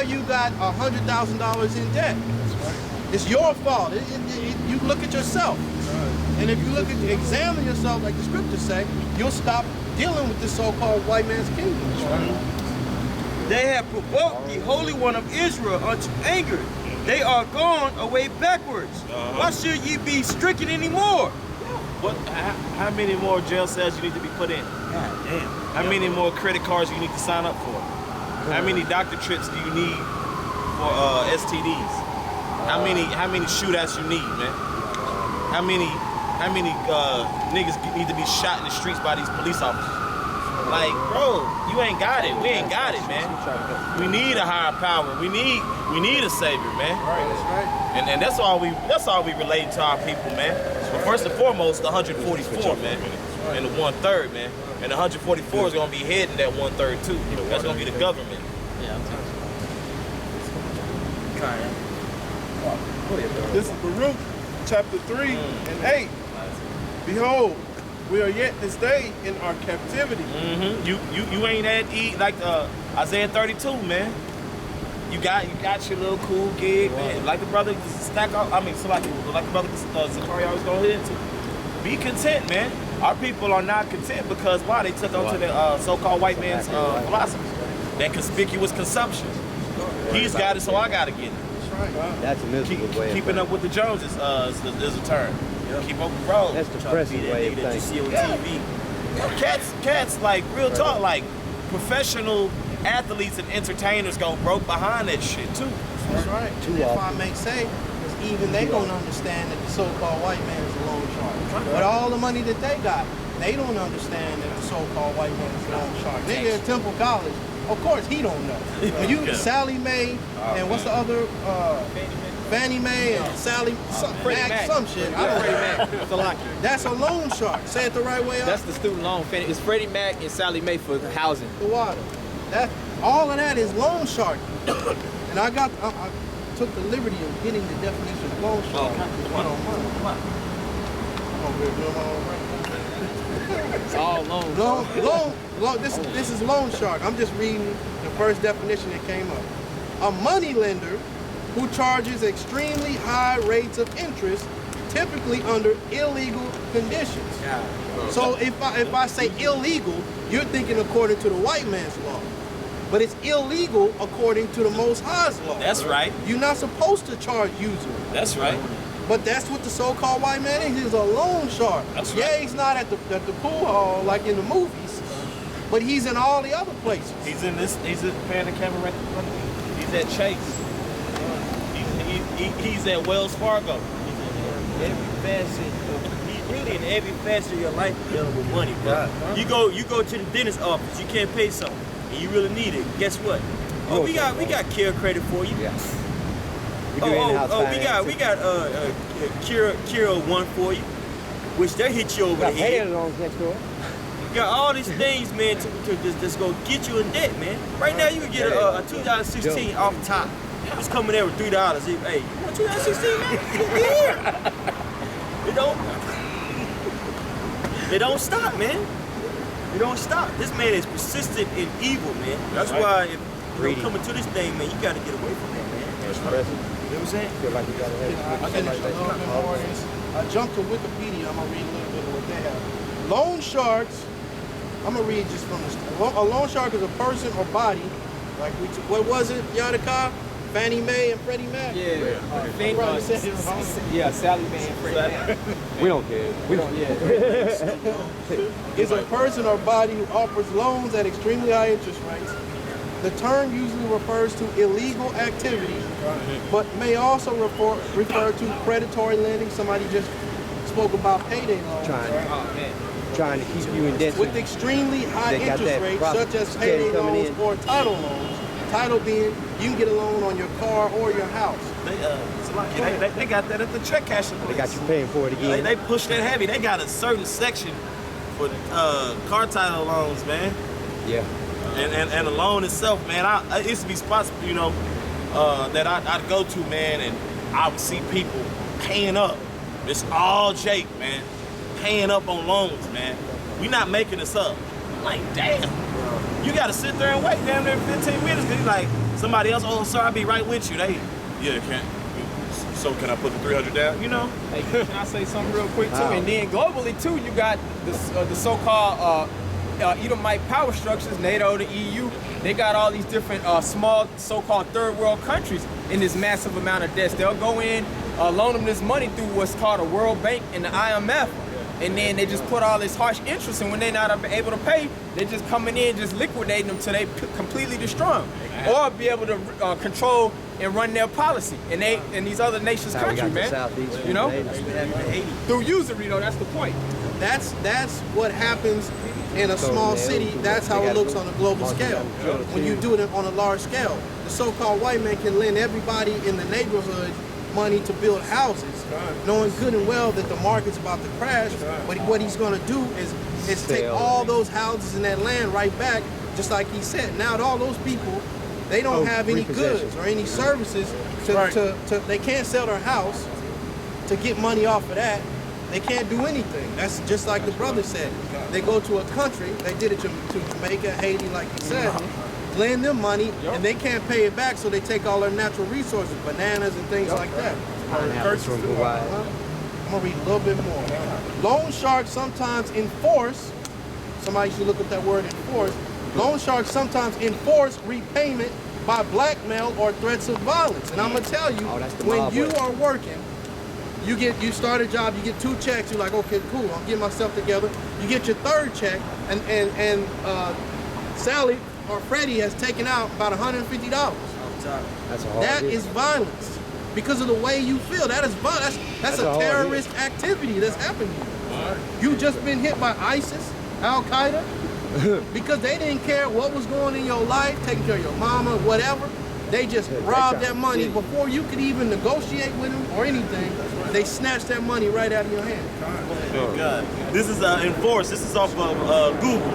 now you got $100,000 in debt. It's your fault. You look at yourself. And if you examine yourself like the scriptures say, you'll stop dealing with this so-called white man's kingdom. They have provoked the Holy One of Israel unto anger. They are gone away backwards. Why should ye be stricken anymore? What? How many more jail cells you need to be put in? God damn. How many more credit cards you need to sign up for? How many doctor trips do you need for STDs? How many shootouts you need, man? How many niggas need to be shot in the streets by these police officers? Like, bro, you ain't got it. We ain't got it, man. We need a higher power. We need a savior, man. Right, that's right. And that's all we relate to our people, man. But first and foremost, the 144, man, and the 1/3, man. And the 144 is gonna be heading that 1/3 too. That's gonna be the government. Yeah, I'm This is Baruch, chapter 3 and 8. Behold, we are yet this day in our captivity. You ain't at like Isaiah 32, man. You got your little cool gig, man. Like the brother like the brother Zachariah always go ahead to. Be content, man. Our people are not content because why? They took on to the so-called white man's philosophy. That conspicuous consumption. He's got it, so I gotta get it. That's a miserable way. Keeping up with the Joneses is a term. Keep up, bro. That's depressing way of that you see thinking. on TV. Cats like real talk, like professional athletes and entertainers go broke behind that shit too. That's right. And if I may say, even they don't understand that the so-called white man is a loan shark. But all the money that they got, they don't understand that the so-called white man is a loan shark. Nigga at Temple College, of course he don't know. When you Sally Mae and what's the other Fannie Mae and Sally Mac, some shit. I don't know. That's a loan shark. Say it the right way up. That's the student loan. It's Freddie Mac and Sally Mae for housing. The water. All of that is loan shark. And I took the liberty of getting the definition of loan shark. It's all loan. This is loan shark. I'm just reading the first definition that came up. A money lender who charges extremely high rates of interest, typically under illegal conditions. So if I say illegal, you're thinking according to the white man's law. But it's illegal according to the Most High's law. That's right. You're not supposed to charge usury. That's right. But that's what the so-called white man is. He's a loan shark. That's Yeah, right. he's not at the pool hall like in the movies, but he's in all the other places. He's in this. He's paying the camera right there. He's at Chase. He's at Wells Fargo. Every facet, really in every facet of your life, you're dealing with money, bro. You go to the dentist office, you can't pay something, and you really need it. Guess what? Oh, we got care credit for you. Yeah. We got Cure One for you, which they hit you over the head. Loans next door. You got all these things, man, to just go get you in debt, man. Right now, you can get a 2016 off the top. It's coming there with $3. Hey, you want 2016, man? Get here. It don't stop, man. It don't stop. This man is persistent in evil, man. That's why if you're coming to this thing, man, you got to get away from that, man. That's depressing. You know what I'm saying? Feel like you gotta I jumped to Wikipedia. I'm gonna read a little bit of what they have. Loan sharks. I'm gonna read just from this. A loan shark is a person or body, like what was it, Yadaka? Fannie Mae and Freddie Mac? Yeah. Sally Mae and Freddie Mac. We don't care. We don't. Is a person or body who offers loans at extremely high interest rates. The term usually refers to illegal activity, but may also refer to predatory lending. Somebody just spoke about payday loans. Trying to keep you in debt. With extremely high interest rates, such as payday loans or title loans. Title being, you can get a loan on your car or your house. They got that at the check cashing place. They got you paying for it again. They push that heavy. They got a certain section for car title loans, man. Yeah. And the loan itself, man. I used to be spots, that I'd go to, man, and I would see people paying up. It's all Jake, man. Paying up on loans, man. We not making this up. I'm like, damn. You gotta sit there and wait damn near 15 minutes because you're like, Somebody else, oh, sir, I'll be right with you. They, yeah, can't. So can I put the 300 down? You know? Hey, can I say something real quick too? And then globally too, you got the so-called Edomite power structures, NATO, the EU. They got all these different small so-called third world countries in this massive amount of debts. They'll go in, loan them this money through what's called a World Bank and the IMF. And then they just put all this harsh interest, and when they're not able to pay, they're just coming in, just liquidating them till they completely destroy them, or be able to control and run their policy in these other nations' country, man. You know, through usury though. That's the point. That's what happens in a small city. That's how it looks on a global scale. When you do it on a large scale, the so-called white man can lend everybody in the neighborhood money to build houses, knowing good and well that the market's about to crash. But what he's going to do is take all those houses and that land right back, just like he said. Now all those people, they don't have any goods or any services they can't sell their house to get money off of that. They can't do anything. That's just like the brother said. They go to a country, they did it to Jamaica, Haiti, like he said, lend them money, and they can't pay it back, so they take all their natural resources, bananas and things like that. I'm gonna read a little bit more. Loan sharks sometimes enforce, somebody should look up that word enforce, loan sharks sometimes enforce repayment by blackmail or threats of violence. And I'm gonna tell you, when you are working, you start a job, you get 2 checks, you're like, okay, cool, I'm getting myself together. You get your 3rd check, and Sally or Freddie has taken out about $150. That is violence. Because of the way you feel, that is violence. That's a terrorist activity that's happened to you. You just been hit by ISIS, Al-Qaeda, because they didn't care what was going on in your life, taking care of your mama, whatever. They just robbed that money before you could even negotiate with them or anything. They snatched that money right out of your hand. God. This is enforce. This is off of Google.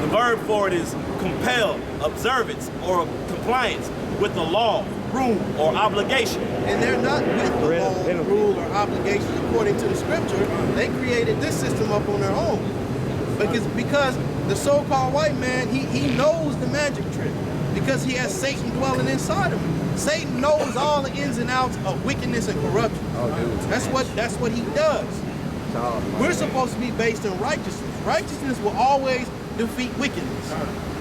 The verb for it is compel, observance, or compliance with the law, rule, or obligation. And they're not with the law, rule, or obligations according to the scripture. They created this system up on their own. Because the so-called white man, he knows the magic trick. Because he has Satan dwelling inside of him. Satan knows all the ins and outs of wickedness and corruption. That's what he does. We're supposed to be based in righteousness. Righteousness will always defeat wickedness.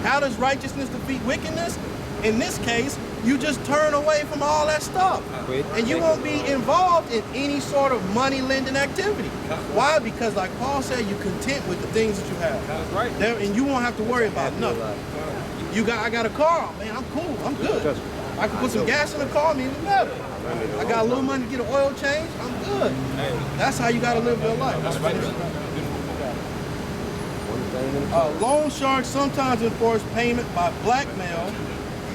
How does righteousness defeat wickedness? In this case, you just turn away from all that stuff. And you won't be involved in any sort of money lending activity. Why? Because like Paul said, you're content with the things that you have. That's right. And you won't have to worry about nothing. I got a car, man, I'm cool, I'm good. I can put some gas in the car, I'm even better. I got a little money to get an oil change, I'm good. That's how you gotta live your life. Loan sharks sometimes enforce payment by blackmail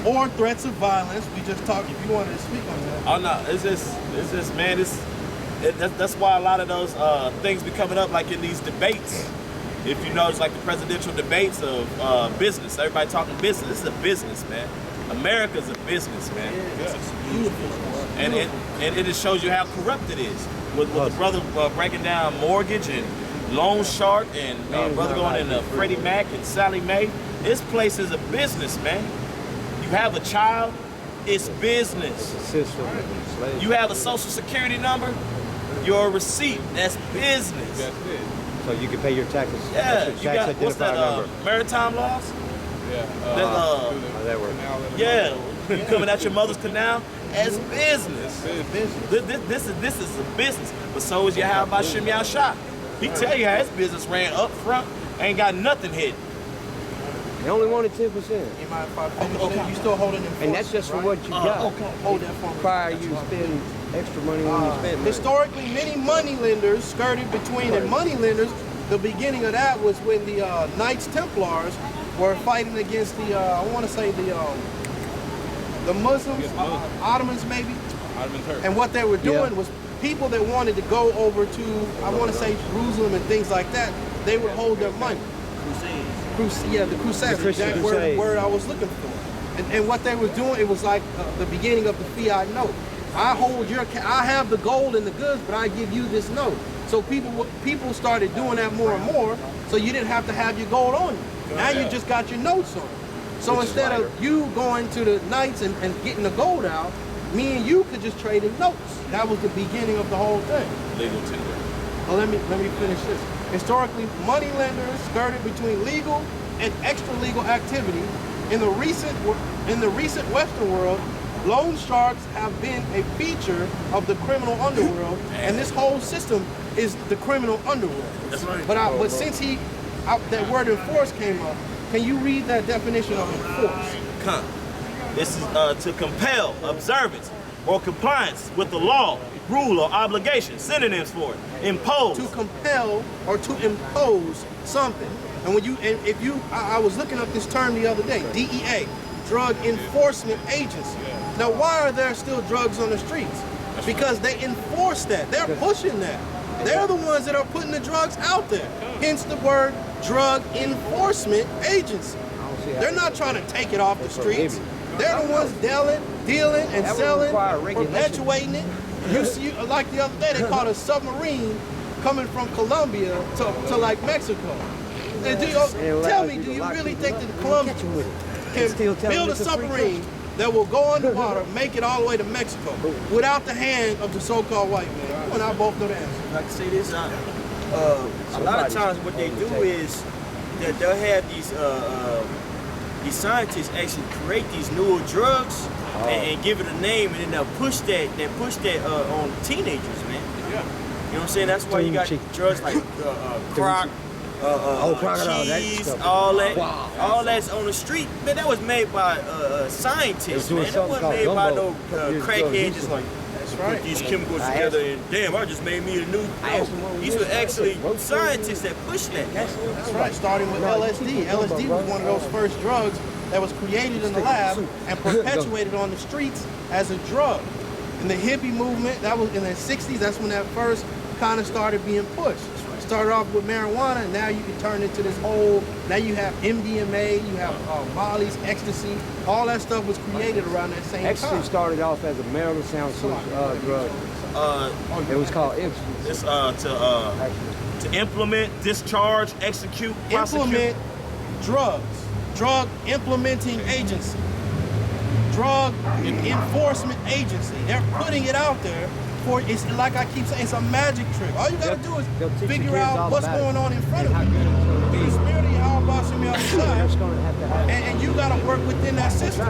or threats of violence. We just talked, if you wanted to speak on that. Oh no, it's just man, that's why a lot of those things be coming up like in these debates. If you notice, like the presidential debates of business, everybody talking business. This is a business, man. America's a business, man. And it just shows you how corrupt it is. With the brother breaking down mortgage and loan shark and brother going into Freddie Mac and Sally Mae. This place is a business, man. You have a child, it's business. You have a social security number, your receipt, that's business. So you can pay your taxes. Yeah, Tax you got, what's that, maritime laws? Yeah. That works. Yeah, coming out your mother's canal as business. This is a business. But so is your how about Shimmy Shah. He tell you how his business ran up front, ain't got nothing hidden. They only wanted 10%. You mind if I finish? You still holding it? And that's just for what you got. Hold that for me. Prior you spend extra money when you spend money. Historically, many money lenders skirted between, and money lenders, the beginning of that was when the Knights Templars were fighting against the, I want to say the Muslims, Ottomans maybe. And what they were doing was people that wanted to go over to, I want to say Jerusalem and things like that, they would hold their money. The Crusades, the exact word I was looking for. And what they were doing, it was like the beginning of the fiat note. I have the gold and the goods, but I give you this note. So people started doing that more and more, so you didn't have to have your gold on you. Now you just got your notes on. So instead of you going to the nights and getting the gold out, me and you could just trade in notes. That was the beginning of the whole thing. Legal tender. Well, let me finish this. Historically, money lenders skirted between legal and extra-legal activity. In the recent Western world, loan sharks have been a feature of the criminal underworld, and this whole system is the criminal underworld. That's right. But since that word enforce came up, can you read that definition of enforce? This is to compel observance or compliance with the law, rule, or obligation. Synonyms for it. Impose. To compel or to impose something. And I was looking up this term the other day, DEA, Drug Enforcement Agency. Now, why are there still drugs on the streets? Because they enforce that. They're pushing that. They're the ones that are putting the drugs out there. Hence the word Drug Enforcement Agency. They're not trying to take it off the streets. They're the ones dealing and selling, perpetuating it. You see, like the other day, they caught a submarine coming from Colombia to like Mexico. And tell me, do you really think that Colombia can build a submarine that will go underwater, make it all the way to Mexico without the hand of the so-called white man? And I both know the answer. I can say this, a lot of times what they do is that they'll have these scientists actually create these newer drugs and give it a name, and then they'll push that on teenagers, man. Yeah. You know what I'm saying? That's why you got drugs like crack, cheese, all that. Wow. All that's on the street. Man, that was made by scientists, man. That wasn't made by no crackheads just like put these chemicals together and damn, I just made me a new. These were actually scientists that pushed that. That's right. Starting with LSD. LSD was one of those first drugs that was created in the lab and perpetuated on the streets as a drug. And the hippie movement, that was in the 60s, that's when that first kind of started being pushed. Started off with marijuana, and now you can turn into this whole, now you have MDMA, you have Molly's, ecstasy, all that stuff was created around that same time. Ecstasy started off as a marijuana sound drug. It was called ecstasy. It's to implement, discharge, execute, implement drugs, drug implementing agency, drug enforcement agency. They're putting it out there. It's like I keep saying, it's a magic trick. All you gotta do is figure out what's going on in front of you. The spirit of Yahweh Shem Yahushua, and you gotta work within that system.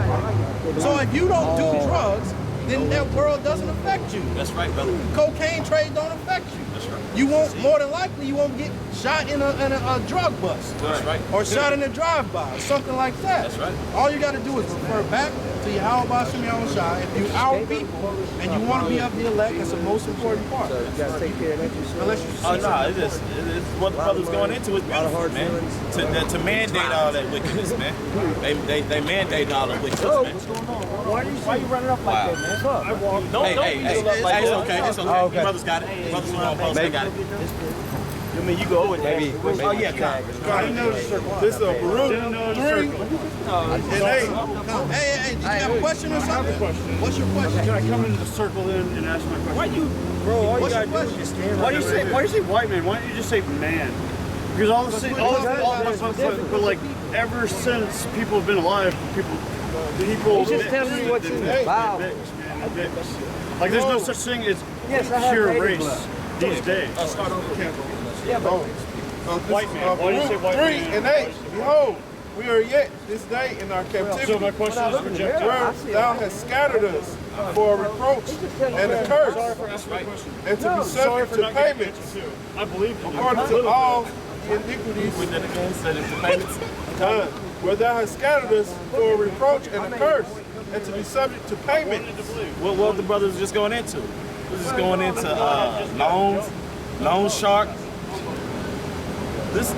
So if you don't do drugs, then that world doesn't affect you. That's right, brother. Cocaine trade don't affect you. That's right. You won't, more than likely, you won't get shot in a drug bust. That's right. Or shot in a drive-by, or something like that. That's right. All you gotta do is refer back to Yahweh Shem Yahushua. If you our people and you want to be of the elect, that's the most important part. So you gotta take care of that yourself. Unless you it's what the brother's going into is beautiful, man. To mandate all that wickedness, man. They mandate all the wickedness, man. Why are you running up like that, man? What's up? Hey, it's okay. It's okay. Oh, okay. Brothers got it. Brothers who on post, they got it. I mean, you go with that. Maybe. Oh yeah, I didn't know the circle. This is a Baruch 3 and 8. Hey, did you have a question or something? What's your question? Can I come into the circle then and ask my question? Why you, bro? All you What's your gotta do is question? just stand. Why do you say white man? Why don't you just say man? Because but like ever since people have been alive, people. He's just telling me what's in the Bible. Like there's no such thing as pure race these days. Yeah, but White man. Why do you say white 3 man? and 8. Behold, we are yet this day in our captivity. So my question is rejected. Where thou hast scattered us for a reproach and a curse, and to be subject to payment I believe you. according to all iniquities. Where thou hast scattered us for a reproach and a curse, and to be subject to payment. What the brothers just going into? We're just going into loan shark. This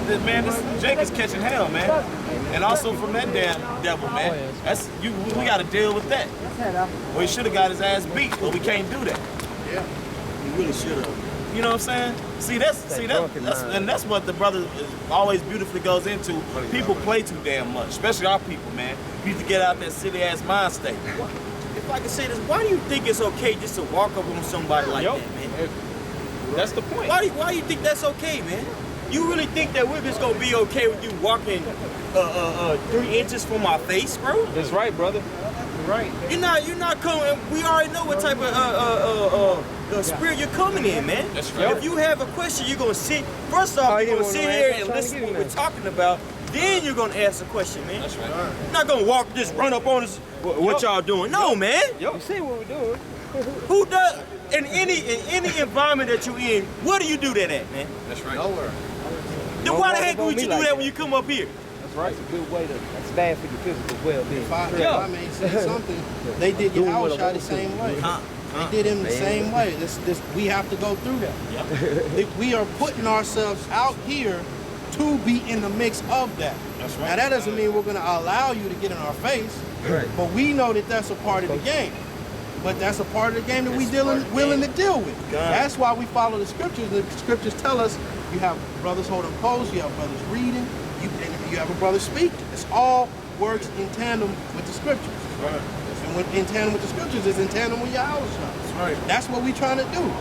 Jake is catching hell, man. And also from that damn devil, man. We gotta deal with that. Well, he should have got his ass beat, but we can't do that. Yeah. You really should have. You know what I'm saying? That's what the brother always beautifully goes into. People play too damn much, especially our people, man. We need to get out that silly ass mind state. If I can say this, why do you think it's okay just to walk up on somebody like that, man? That's the point. Why do you think that's okay, man? You really think that we're just gonna be okay with you walking 3 inches from our face, bro? That's right, brother. Right. You're not coming. We already know what type of spirit you're coming in, man. That's right. If you have a question, you're gonna sit. First off, you're gonna sit here and listen to what we're talking about. Then you're gonna ask a question, man. That's right. You're not gonna walk, just run up on us. What y'all doing? No, man. You see what we're doing? Who does? In any environment that you're in, where do you do that at, man? That's right. Nowhere. Then why the heck would you do that when you come up here? That's right. It's a good way to. That's bad for your physical well-being. If I may say something, they did Yahushua the same way. They did him the same way. We have to go through that. We are putting ourselves out here to be in the mix of that. That's right. Now that doesn't mean we're going to allow you to get in our face, but we know that that's a part of the game. But that's a part of the game that we willing to deal with. That's why we follow the scriptures. The scriptures tell us you have brothers holding posts, you have brothers reading, and you have a brother speaking. It's all works in tandem with the scriptures. Right. And when in tandem with the scriptures is in tandem with Yahushua. Right. That's what we're trying to do.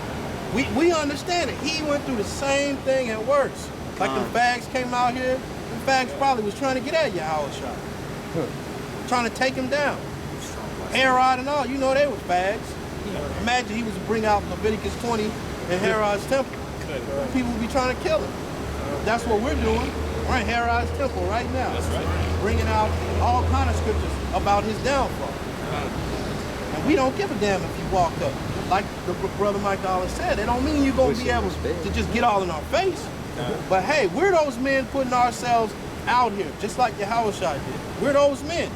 We understand it. He went through the same thing and worse. Like the fags came out here, the fags probably was trying to get at Yahushua. Trying to take him down. Herod and all, you know they were fags. Imagine he was to bring out Leviticus 20 in Herod's temple. People would be trying to kill him. That's what we're doing. We're in Herod's temple right now. That's right. Bringing out all kind of scriptures about his downfall. And we don't give a damn if you walk up. Like the brother Mike Dollar said, it don't mean you're going to be able to just get all in our face. But hey, we're those men putting ourselves out here, just like Yahushua did. We're those men.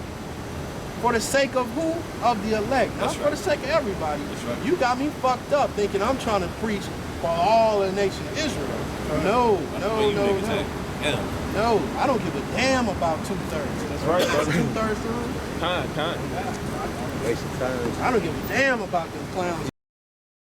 For the sake of who? Of the elect. Not for the sake of everybody. Right. You got me fucked up thinking I'm trying to preach for all the nation of Israel. No. No, I don't give a damn about 2/3. That's right, brother. 2/3 through. Kind. Waste of time. I don't give a damn about them clowns